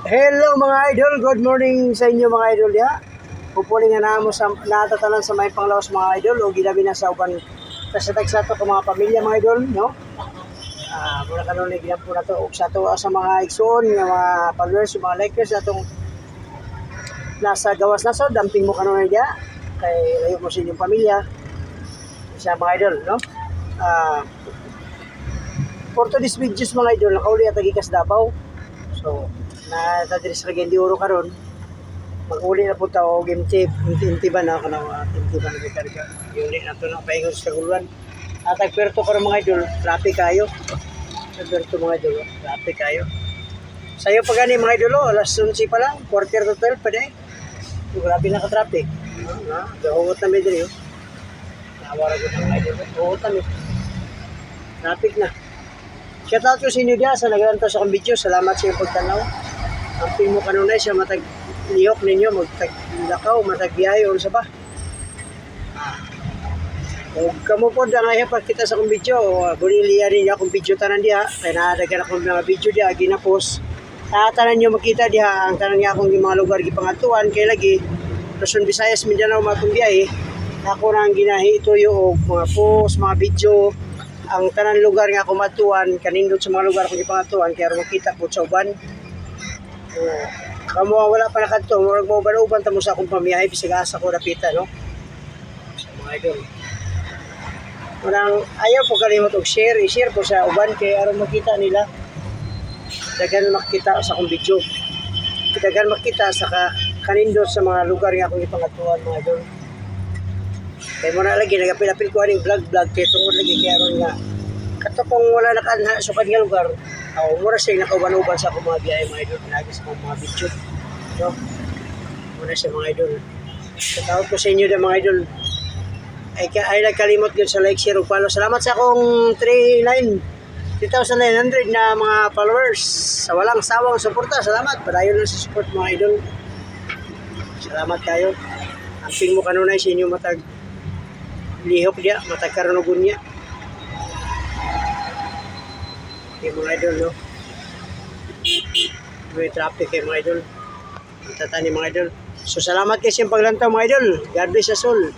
Hello mga idol, good morning sa inyo mga idol ya. Pupuli nga na mo sa natatanan sa may panglawas mga idol o gilabi na sa uban sa to ko mga pamilya mga idol, no? Muna kanon ni ginampo na to og sa to sa mga igsoon nga mga followers, mga likers atong nasa gawas na so damping mo kanon dia kay layo mo sa inyong pamilya sa mga idol, no? For today's videos mga idol, nakauli at agikas Davao. So, na tadres ra di oro karon. Mag-uli na po tao game tip, intiban na kana intiban na karga. Yuli na to na paingon sa guluan. At agperto karon mga idol, traffic kayo. Agperto mga idol, traffic kayo. Sayo pa gani mga idol, alas 11 pa lang, quarter to 12 pa dai. Grabe na ka traffic. Gahungot na medyo yo. Nawara ko ng idol. Gahungot na. Traffic na. Shout out ko sa inyo diya sa naglantaw sa akong video. Salamat sa iyong pagtanaw. Amping mo kanunay sa matag lihok ninyo, magtaglakaw, matagbiyahe o sa ba. Kung kamo po na ngayon pagkita sa akong video, buniliya rin akong video tanan diya. Kaya nakadagan akong mga video diya, ginapost. Tanan nyo makita diya, ang tanan niya akong mga lugar gipangatuan, kaya lagi, Luzon, Visayas, Mindanao, mga kumbiyahe. Ako na ang ginahi ito yung mga post, mga video, ang tanan lugar nga ako matuan, kanindot sa mga lugar akong ipangatuan, kaya makita po sa uban. Kamo wala pa nakanto, murag mo uban tamo sa akong pamiyahe, bisig asa ko napita, no? Sa mga idol. Murang ayaw po kalimot og share, i-share po sa uban, kaya aron makita nila. Dagan makita sa akong video. Dagan makita sa kanindot sa mga lugar nga akong ipangatuan, mga idol. Kaya mo na lagi, nagapil-apil ko aning vlog, kaya tungkol lagi kaya ron nga. Katapong wala nakanha sa kanya lugar, mura siya nakauban-uban sa akong mga biyahe mga idol, lagi sa mga video. No? Muna sa mga idol. Katawag ko sa inyo na mga idol, ay nagkalimot yun sa like, share, ug follow. Salamat sa akong 3,900 na mga followers. Sa walang sawang suporta, salamat. Padayon lang sa support mga idol. Salamat kayo. Amping mo kanunay sa inyo matag lihok dia, matagkaronugon niya. Okay mga idol, no? May traffic kayo mga idol. Ang tatani mga idol. So salamat kayo sa paglantaw mga idol. God bless us all.